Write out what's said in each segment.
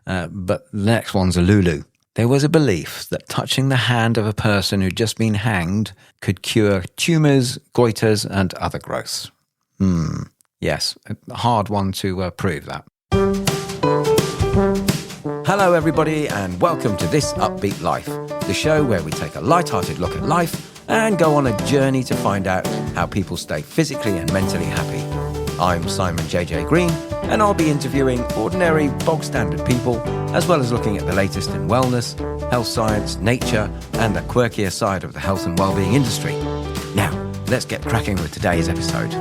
But the next one's a Lulu. There was a belief that touching the hand of a person who'd just been hanged could cure tumours, goiters and other growths. Yes, a hard one to prove that. Hello everybody and welcome to This Upbeat Life, the show where we take a light-hearted look at life and go on a journey to find out how people stay physically and mentally happy. I'm Simon JJ Green and I'll be interviewing ordinary, bog-standard people as well as looking at the latest in wellness, health science, nature and the quirkier side of the health and wellbeing industry. Now, let's get cracking with today's episode.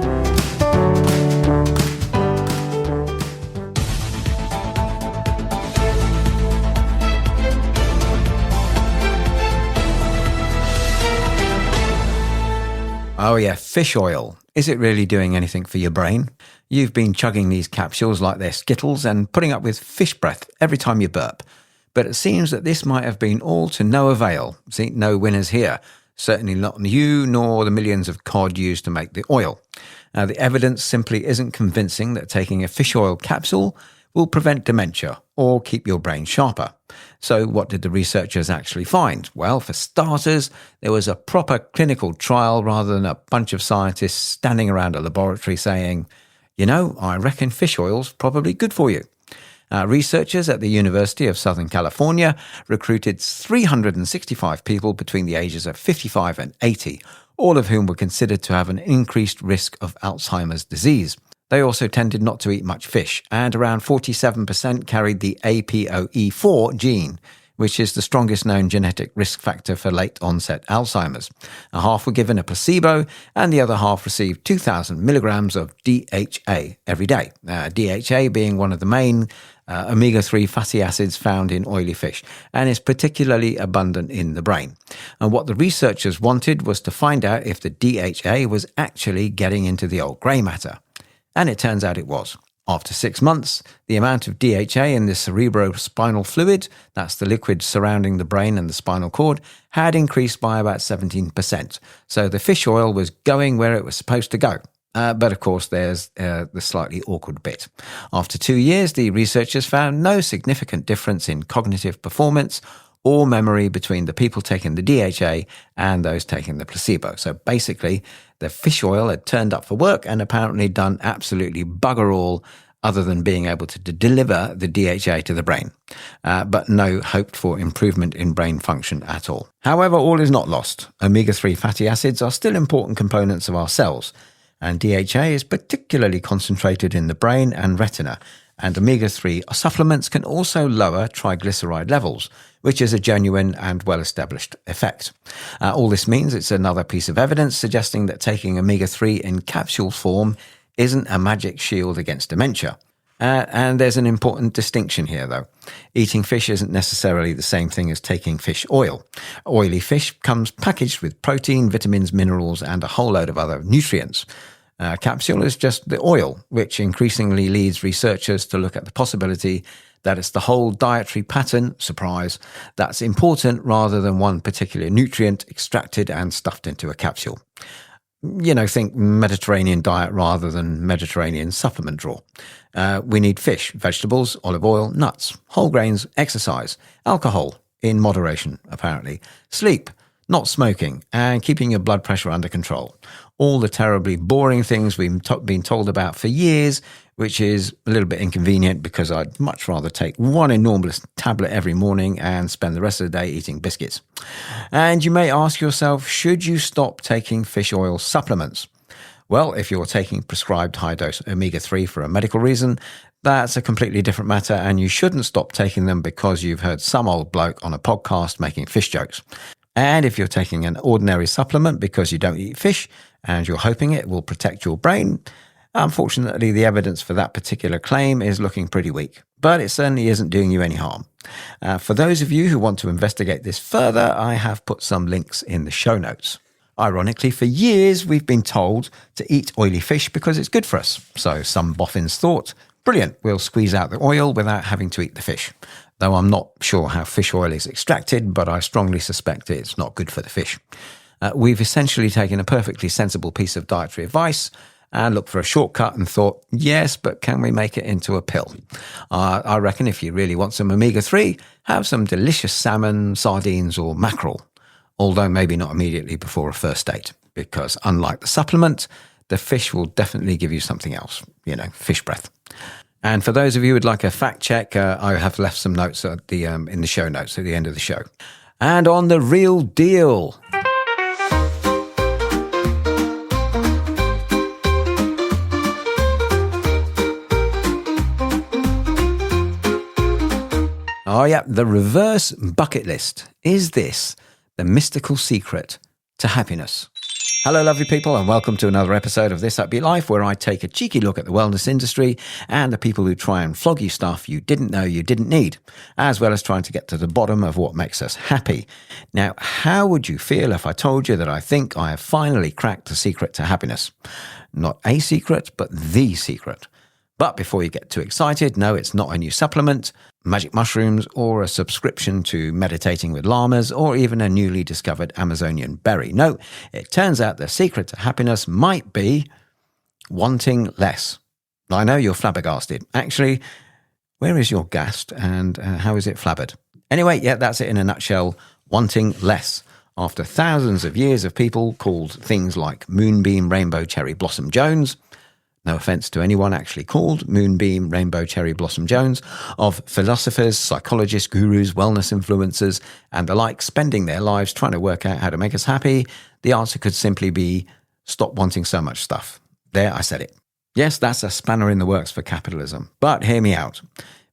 Oh yeah, fish oil. Is it really doing anything for your brain? You've been chugging these capsules like they're Skittles and putting up with fish breath every time you burp. But it seems that this might have been all to no avail. See, no winners here. Certainly not you nor the millions of cod used to make the oil. Now, the evidence simply isn't convincing that taking a fish oil capsule will prevent dementia or keep your brain sharper. So what did the researchers actually find? Well, for starters, there was a proper clinical trial rather than a bunch of scientists standing around a laboratory saying, I reckon fish oil's probably good for you. Researchers at the University of Southern California recruited 365 people between the ages of 55 and 80, all of whom were considered to have an increased risk of Alzheimer's disease. They also tended not to eat much fish, and around 47% carried the APOE4 gene, which is the strongest known genetic risk factor for late-onset Alzheimer's. Half were given a placebo, and the other half received 2,000 milligrams of DHA every day. DHA being one of the main omega-3 fatty acids found in oily fish, and is particularly abundant in the brain. And what the researchers wanted was to find out if the DHA was actually getting into the old grey matter. And it turns out it was. After 6 months, the amount of DHA in the cerebrospinal fluid, that's the liquid surrounding the brain and the spinal cord, had increased by about 17%. So the fish oil was going where it was supposed to go. But of course, there's the slightly awkward bit. After 2 years, the researchers found no significant difference in cognitive performance or memory between the people taking the DHA and those taking the placebo. So basically, the fish oil had turned up for work and apparently done absolutely bugger all other than being able to deliver the DHA to the brain, but no hoped for improvement in brain function at all. However, all is not lost. Omega-3 fatty acids are still important components of our cells, and DHA is particularly concentrated in the brain and retina, and omega-3 supplements can also lower triglyceride levels, which is a genuine and well-established effect. All this means it's another piece of evidence suggesting that taking omega-3 in capsule form isn't a magic shield against dementia. And there's an important distinction here, though. Eating fish isn't necessarily the same thing as taking fish oil. Oily fish comes packaged with protein, vitamins, minerals, and a whole load of other nutrients. Capsule is just the oil, which increasingly leads researchers to look at the possibility that it's the whole dietary pattern, surprise, that's important rather than one particular nutrient extracted and stuffed into a capsule. Think Mediterranean diet rather than Mediterranean supplement drawer. We need fish, vegetables, olive oil, nuts, whole grains, exercise, alcohol, in moderation, apparently, sleep, not smoking, and keeping your blood pressure under control. All the terribly boring things we've been told about for years, which is a little bit inconvenient because I'd much rather take one enormous tablet every morning and spend the rest of the day eating biscuits. And you may ask yourself, should you stop taking fish oil supplements? Well, if you're taking prescribed high-dose omega-3 for a medical reason, that's a completely different matter, and you shouldn't stop taking them because you've heard some old bloke on a podcast making fish jokes. And if you're taking an ordinary supplement because you don't eat fish and you're hoping it will protect your brain, unfortunately, the evidence for that particular claim is looking pretty weak, but it certainly isn't doing you any harm. For those of you who want to investigate this further, I have put some links in the show notes. Ironically, for years, we've been told to eat oily fish because it's good for us. So some boffins thought, brilliant, we'll squeeze out the oil without having to eat the fish. Though I'm not sure how fish oil is extracted, but I strongly suspect it's not good for the fish. We've essentially taken a perfectly sensible piece of dietary advice and looked for a shortcut and thought, yes, but can we make it into a pill? I reckon if you really want some omega-3, have some delicious salmon, sardines or mackerel, although maybe not immediately before a first date, because unlike the supplement, the fish will definitely give you something else, fish breath. And for those of you who'd like a fact check, I have left some notes at the in the show notes at the end of the show. And on the real deal. Oh yeah, the reverse bucket list. Is this the mystical secret to happiness? Hello, lovely people, and welcome to another episode of This Upbeat Life, where I take a cheeky look at the wellness industry and the people who try and flog you stuff you didn't know you didn't need, as well as trying to get to the bottom of what makes us happy. Now, how would you feel if I told you that I think I have finally cracked the secret to happiness? Not a secret, but the secret. But before you get too excited, no, it's not a new supplement, magic mushrooms, or a subscription to meditating with llamas, or even a newly discovered Amazonian berry. No, it turns out the secret to happiness might be wanting less. I know you're flabbergasted. Actually, where is your gast and how is it flabbered? Anyway, yeah, that's it in a nutshell. Wanting less. After thousands of years of people called things like Moonbeam, Rainbow, Cherry, Blossom, Jones, no offense to anyone actually called Moonbeam, Rainbow, Cherry, Blossom, Jones, of philosophers, psychologists, gurus, wellness influencers, and the like spending their lives trying to work out how to make us happy, the answer could simply be stop wanting so much stuff. There, I said it. Yes, that's a spanner in the works for capitalism. But hear me out.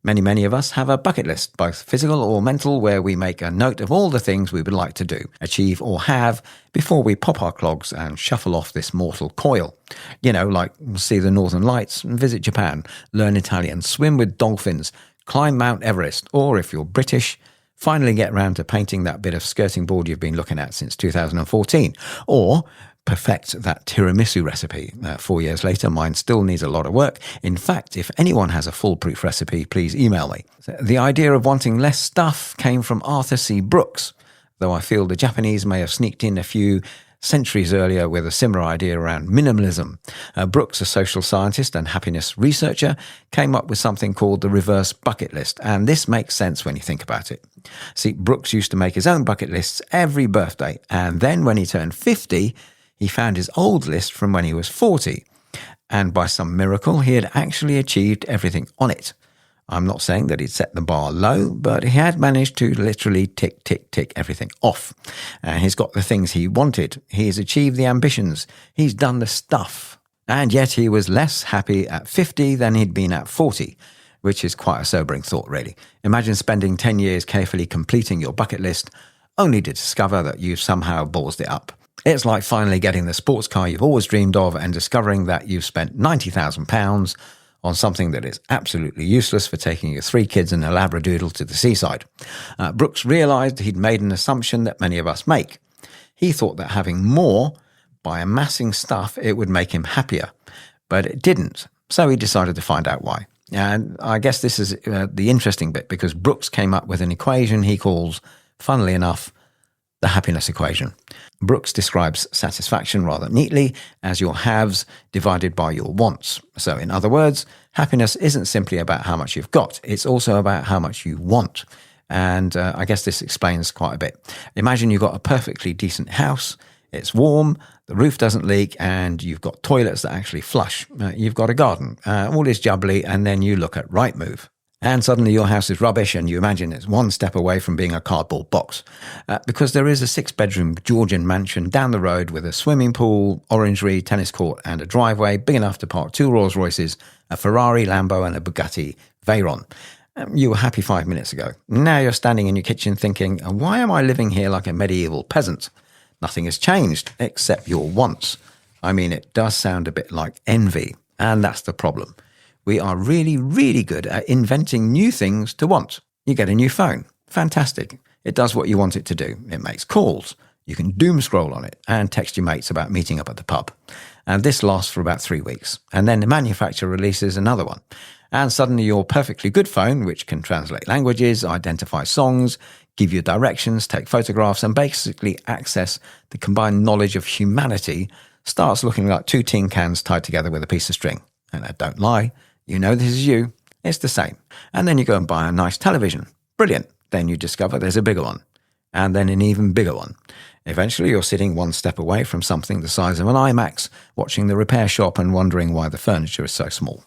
Many of us have a bucket list, both physical or mental, where we make a note of all the things we would like to do, achieve or have before we pop our clogs and shuffle off this mortal coil. Like see the Northern Lights, visit Japan, learn Italian, swim with dolphins, climb Mount Everest, or if you're British, finally get round to painting that bit of skirting board you've been looking at since 2014, or perfect that tiramisu recipe. 4 years later, mine still needs a lot of work. In fact, if anyone has a foolproof recipe, please email me. The idea of wanting less stuff came from Arthur C. Brooks, though I feel the Japanese may have sneaked in a few centuries earlier with a similar idea around minimalism. Brooks, a social scientist and happiness researcher, came up with something called the reverse bucket list, and this makes sense when you think about it. See, Brooks used to make his own bucket lists every birthday, and then when he turned 50, he found his old list from when he was 40, and by some miracle, he had actually achieved everything on it. I'm not saying that he'd set the bar low, but he had managed to literally tick everything off. He's got the things he wanted. He's achieved the ambitions. He's done the stuff. And yet he was less happy at 50 than he'd been at 40, which is quite a sobering thought, really. Imagine spending 10 years carefully completing your bucket list, only to discover that you've somehow ballsed it up. It's like finally getting the sports car you've always dreamed of and discovering that you've spent £90,000 on something that is absolutely useless for taking your 3 kids and a labradoodle to the seaside. Brooks realised he'd made an assumption that many of us make. He thought that having more, by amassing stuff, it would make him happier. But it didn't, so he decided to find out why. And I guess this is the interesting bit, because Brooks came up with an equation he calls, funnily enough, the happiness equation. Brooks describes satisfaction rather neatly as your haves divided by your wants. So in other words, happiness isn't simply about how much you've got, it's also about how much you want. And I guess this explains quite a bit. Imagine you've got a perfectly decent house, it's warm, the roof doesn't leak, and you've got toilets that actually flush. You've got a garden, all is jubbly, and then you look at Rightmove. And suddenly your house is rubbish and you imagine it's one step away from being a cardboard box. Because there is a 6-bedroom Georgian mansion down the road with a swimming pool, orangery, tennis court and a driveway big enough to park 2 Rolls Royces, a Ferrari, Lambo and a Bugatti Veyron. You were happy 5 minutes ago. Now you're standing in your kitchen thinking, why am I living here like a medieval peasant? Nothing has changed except your wants. I mean, it does sound a bit like envy, and that's the problem. We are really, really good at inventing new things to want. You get a new phone. Fantastic. It does what you want it to do. It makes calls. You can doom scroll on it and text your mates about meeting up at the pub. And this lasts for about 3 weeks. And then the manufacturer releases another one. And suddenly your perfectly good phone, which can translate languages, identify songs, give you directions, take photographs, and basically access the combined knowledge of humanity, starts looking like 2 tin cans tied together with a piece of string. And don't lie, you know this is you. It's the same. And then you go and buy a nice television. Brilliant. Then you discover there's a bigger one. And then an even bigger one. Eventually, you're sitting one step away from something the size of an IMAX, watching the repair shop and wondering why the furniture is so small.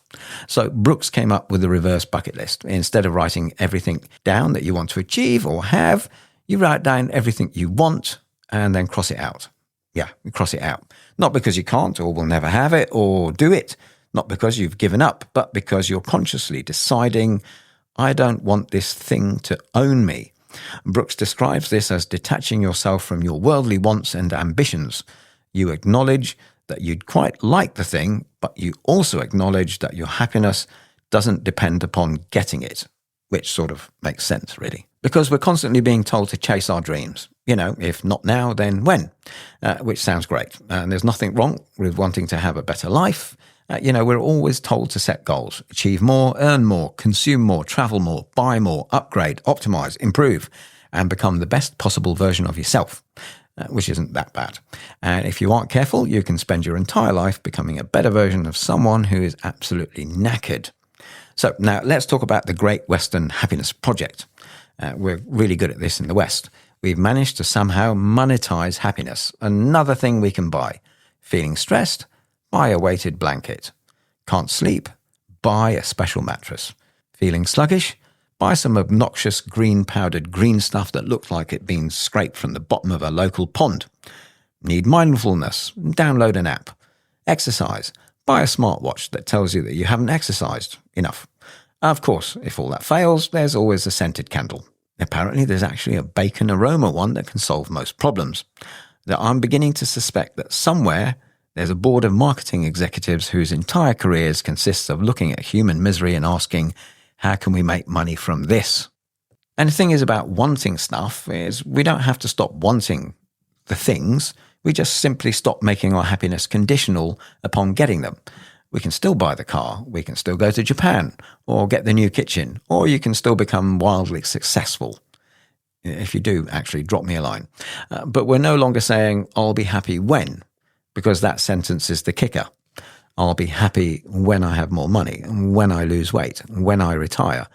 So Brooks came up with the reverse bucket list. Instead of writing everything down that you want to achieve or have, you write down everything you want and then cross it out. Yeah, cross it out. Not because you can't or will never have it or do it. Not because you've given up, but because you're consciously deciding, I don't want this thing to own me. Brooks describes this as detaching yourself from your worldly wants and ambitions. You acknowledge that you'd quite like the thing, but you also acknowledge that your happiness doesn't depend upon getting it, which sort of makes sense, really. Because we're constantly being told to chase our dreams. If not now, then when? Which sounds great. And there's nothing wrong with wanting to have a better life. We're always told to set goals, achieve more, earn more, consume more, travel more, buy more, upgrade, optimize, improve, and become the best possible version of yourself, which isn't that bad. And if you aren't careful, you can spend your entire life becoming a better version of someone who is absolutely knackered. So now let's talk about the Great Western Happiness Project. We're really good at this in the West. We've managed to somehow monetize happiness. Another thing we can buy. Feeling stressed? Buy a weighted blanket. Can't sleep? Buy a special mattress. Feeling sluggish? Buy some obnoxious green powdered green stuff that looks like it's been scraped from the bottom of a local pond. Need mindfulness? Download an app. Exercise? Buy a smartwatch that tells you that you haven't exercised enough. Of course, if all that fails, there's always a scented candle. Apparently, there's actually a bacon aroma one that can solve most problems. That I'm beginning to suspect that somewhere there's a board of marketing executives whose entire careers consists of looking at human misery and asking, how can we make money from this? And the thing is about wanting stuff is we don't have to stop wanting the things. We just simply stop making our happiness conditional upon getting them. We can still buy the car, we can still go to Japan, or get the new kitchen, or you can still become wildly successful. If you do, actually, drop me a line. But we're no longer saying, I'll be happy when, because that sentence is the kicker. I'll be happy when I have more money, when I lose weight, when I retire.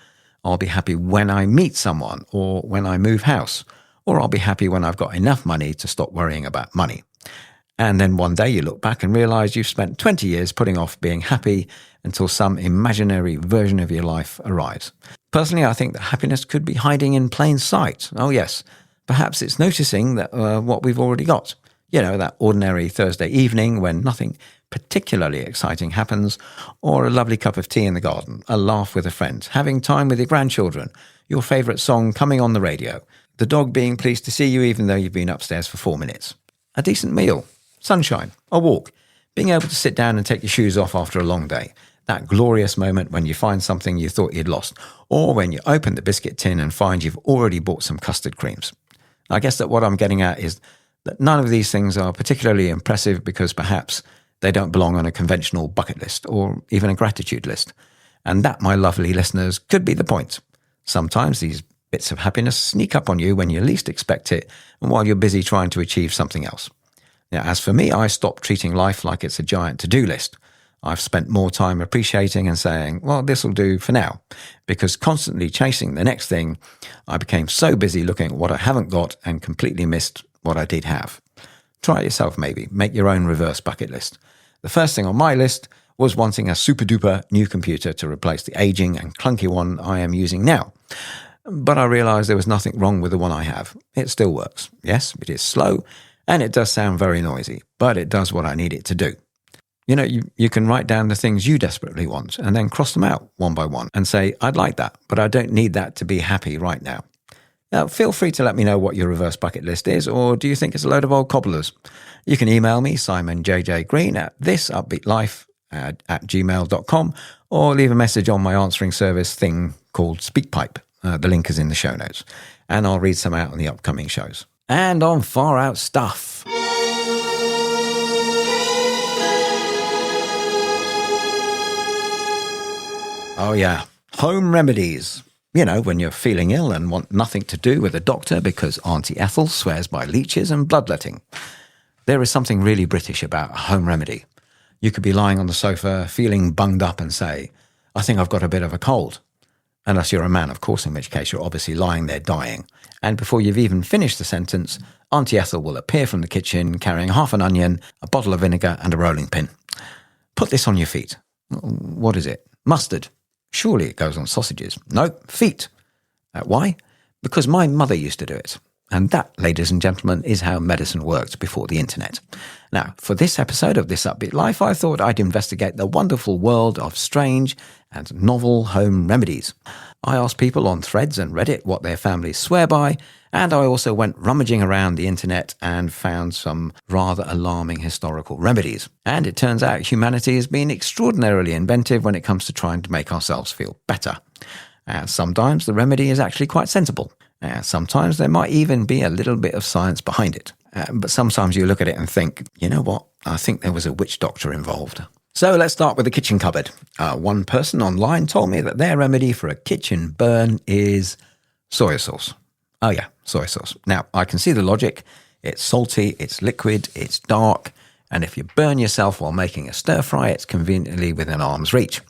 I'll be happy when I meet someone, or when I move house, or I'll be happy when I've got enough money to stop worrying about money. And then one day you look back and realize you've spent 20 years putting off being happy until some imaginary version of your life arrives. Personally, I think that happiness could be hiding in plain sight. Oh yes, perhaps it's noticing that what we've already got. That ordinary Thursday evening when nothing particularly exciting happens, or a lovely cup of tea in the garden, a laugh with a friend, having time with your grandchildren, your favourite song coming on the radio, the dog being pleased to see you even though you've been upstairs for 4 minutes, a decent meal, sunshine, a walk, being able to sit down and take your shoes off after a long day, that glorious moment when you find something you thought you'd lost, or when you open the biscuit tin and find you've already bought some custard creams. I guess that what I'm getting at is that none of these things are particularly impressive because perhaps they don't belong on a conventional bucket list or even a gratitude list. And that, my lovely listeners, could be the point. Sometimes these bits of happiness sneak up on you when you least expect it and while you're busy trying to achieve something else. Now, as for me, I stopped treating life like it's a giant to-do list. I've spent more time appreciating and saying, well, this will do for now. Because constantly chasing the next thing, I became so busy looking at what I haven't got and completely missed what I did have. Try it yourself, maybe. Make your own reverse bucket list. The first thing on my list was wanting a super-duper new computer to replace the aging and clunky one I am using now. But I realised there was nothing wrong with the one I have. It still works. Yes, it is slow, and it does sound very noisy, but it does what I need it to do. You can write down the things you desperately want and then cross them out one by one and say, I'd like that, but I don't need that to be happy right now. Now, feel free to let me know what your reverse bucket list is, or do you think it's a load of old cobblers? You can email me, simonjjgreen at thisupbeatlife@gmail.com, or leave a message on my answering service thing called SpeakPipe. The link is in the show notes, and I'll read some out on the upcoming shows. And on far out stuff. Oh yeah, home remedies. When you're feeling ill and want nothing to do with a doctor because Auntie Ethel swears by leeches and bloodletting. There is something really British about a home remedy. You could be lying on the sofa, feeling bunged up and say, I think I've got a bit of a cold. Unless you're a man, of course, in which case you're obviously lying there dying. And before you've even finished the sentence, Auntie Ethel will appear from the kitchen carrying half an onion, a bottle of vinegar and a rolling pin. Put this on your feet. What is it? Mustard. Surely it goes on sausages. No, feet. Why? Because my mother used to do it. And that, ladies and gentlemen, is how medicine worked before the internet. Now, for this episode of This Upbeat Life, I thought I'd investigate the wonderful world of strange and novel home remedies. I asked people on Threads and Reddit what their families swear by, and I also went rummaging around the internet and found some rather alarming historical remedies. And it turns out humanity has been extraordinarily inventive when it comes to trying to make ourselves feel better. And sometimes the remedy is actually quite sensible. Sometimes there might even be a little bit of science behind it. But sometimes you look at it and think, you know what, I think there was a witch doctor involved. So let's start with the kitchen cupboard. One person online told me that their remedy for a kitchen burn is soy sauce. Oh yeah, soy sauce. Now, I can see the logic. It's salty, it's liquid, it's dark, and if you burn yourself while making a stir fry, it's conveniently within arm's reach.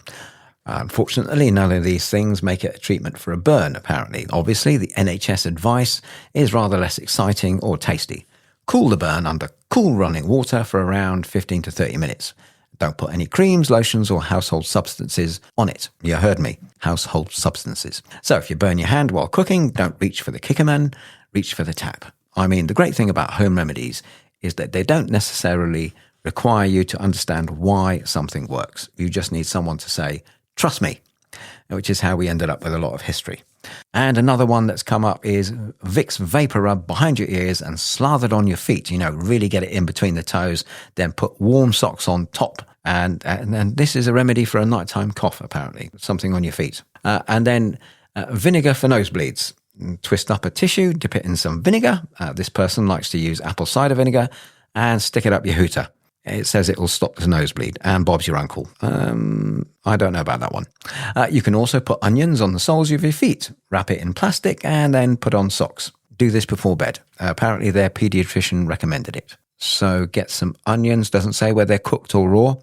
Unfortunately, none of these things make it a treatment for a burn, apparently. Obviously, the NHS advice is rather less exciting or tasty. Cool the burn under cool running water for around 15 to 30 minutes. Don't put any creams, lotions, or household substances on it. You heard me, household substances. So if you burn your hand while cooking, don't reach for the Kikkoman, reach for the tap. I mean, the great thing about home remedies is that they don't necessarily require you to understand why something works. You just need someone to say, trust me, which is how we ended up with a lot of history. And another one that's come up is Vicks Vapor Rub behind your ears and slathered on your feet. Really get it in between the toes, then put warm socks on top. And this is a remedy for a nighttime cough, apparently, something on your feet. And then vinegar for nosebleeds. Twist up a tissue, dip it in some vinegar. This person likes to use apple cider vinegar and stick it up your hooter. It says it will stop the nosebleed, and Bob's your uncle. I don't know about that one. You can also put onions on the soles of your feet, wrap it in plastic, and then put on socks. Do this before bed. Apparently their paediatrician recommended it. So get some onions, doesn't say whether they're cooked or raw.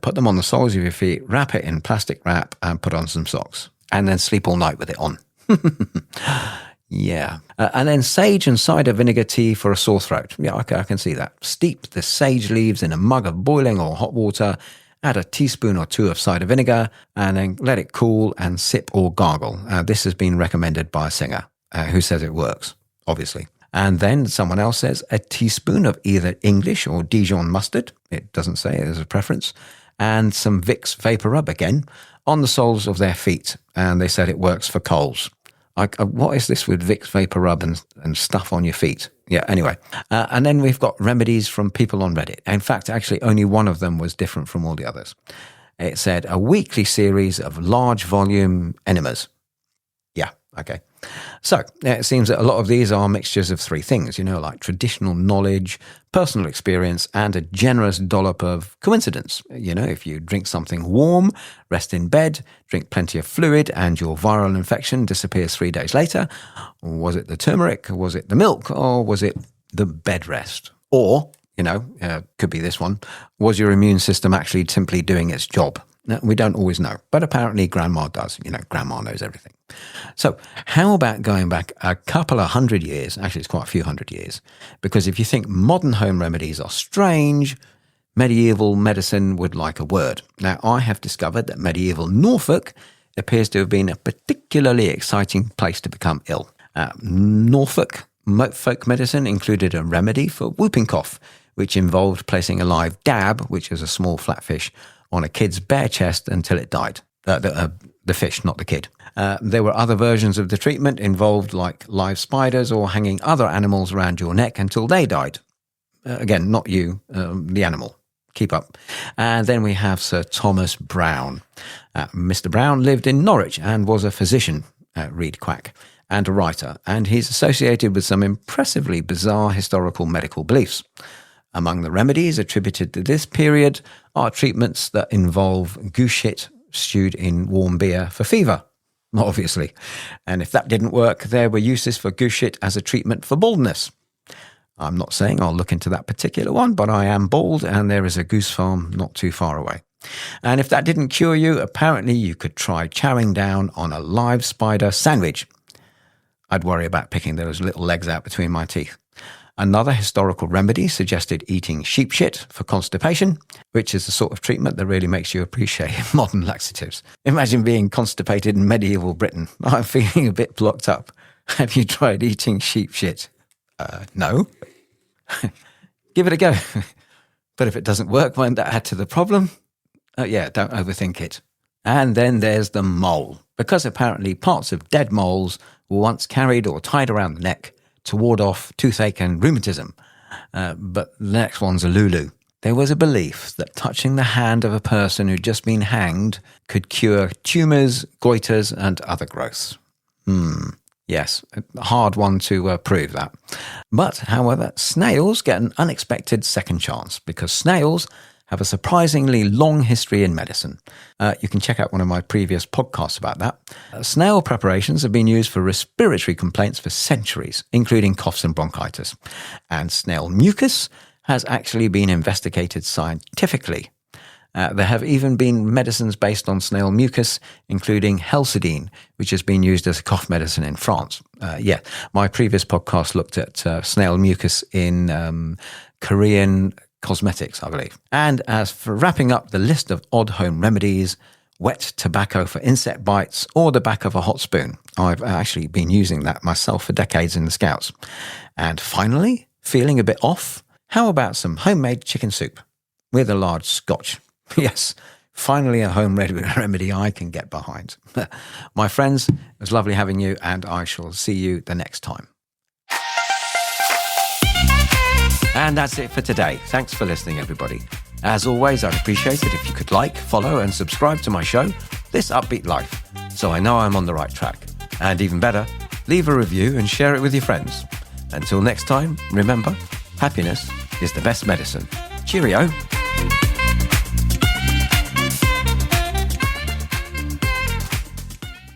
Put them on the soles of your feet, wrap it in plastic wrap, and put on some socks. And then sleep all night with it on. Yeah. And then sage and cider vinegar tea for a sore throat. Yeah, I can see that. Steep the sage leaves in a mug of boiling or hot water, add a teaspoon or two of cider vinegar, and then let it cool and sip or gargle. This has been recommended by a singer who says it works, obviously. And then someone else says a teaspoon of either English or Dijon mustard. It doesn't say there's a preference. And some Vicks Vapor Rub again on the soles of their feet. And they said it works for colds. What is this with Vicks Vapor Rub and stuff on your feet? Yeah, anyway. And then we've got remedies from people on Reddit. In fact, actually, only one of them was different from all the others. It said a weekly series of large volume enemas. Yeah, okay. So it seems that a lot of these are mixtures of three things, like traditional knowledge, personal experience, and a generous dollop of coincidence. If you drink something warm, rest in bed, drink plenty of fluid, and your viral infection disappears 3 days later. Was it the turmeric? Was it the milk? Or was it the bed rest? Or, could be this one. Was your immune system actually simply doing its job? We don't always know, but apparently grandma does. Grandma knows everything. So how about going back a couple of hundred years? Actually, it's quite a few hundred years. Because if you think modern home remedies are strange, medieval medicine would like a word. Now, I have discovered that medieval Norfolk appears to have been a particularly exciting place to become ill. Norfolk folk medicine included a remedy for whooping cough, which involved placing a live dab, which is a small flatfish, on a kid's bare chest until it died. The fish, not the kid. There were other versions of the treatment involved, like live spiders or hanging other animals around your neck until they died. Again, not you, the animal. Keep up. And then we have Sir Thomas Browne. Mr. Browne lived in Norwich and was a physician, read quack, and a writer, and he's associated with some impressively bizarre historical medical beliefs. Among the remedies attributed to this period are treatments that involve goose shit stewed in warm beer for fever, obviously. And if that didn't work, there were uses for goose shit as a treatment for baldness. I'm not saying I'll look into that particular one, but I am bald and there is a goose farm not too far away. And if that didn't cure you, apparently you could try chowing down on a live spider sandwich. I'd worry about picking those little legs out between my teeth. Another historical remedy suggested eating sheep shit for constipation, which is the sort of treatment that really makes you appreciate modern laxatives. Imagine being constipated in medieval Britain. I'm feeling a bit blocked up. Have you tried eating sheep shit? No. Give it a go. But if it doesn't work, won't that add to the problem? Don't overthink it. And then there's the mole, because apparently parts of dead moles were once carried or tied around the neck to ward off toothache and rheumatism. But the next one's a Lulu. There was a belief that touching the hand of a person who'd just been hanged could cure tumours, goiters and other growths. Yes, a hard one to prove that. But, however, snails get an unexpected second chance because snails have a surprisingly long history in medicine. You can check out one of my previous podcasts about that. Snail preparations have been used for respiratory complaints for centuries, including coughs and bronchitis. And snail mucus has actually been investigated scientifically. There have even been medicines based on snail mucus, including Helcidine, which has been used as a cough medicine in France. My previous podcast looked at snail mucus in Korean cosmetics, I believe. And as for wrapping up the list of odd home remedies, wet tobacco for insect bites or the back of a hot spoon. I've actually been using that myself for decades in the Scouts. And finally, feeling a bit off? How about some homemade chicken soup with a large scotch? Yes, finally a home remedy I can get behind. My friends, it was lovely having you, and I shall see you the next time. And that's it for today. Thanks for listening, everybody. As always, I'd appreciate it if you could like, follow and subscribe to my show, This Upbeat Life, so I know I'm on the right track. And even better, leave a review and share it with your friends. Until next time, remember, happiness is the best medicine. Cheerio.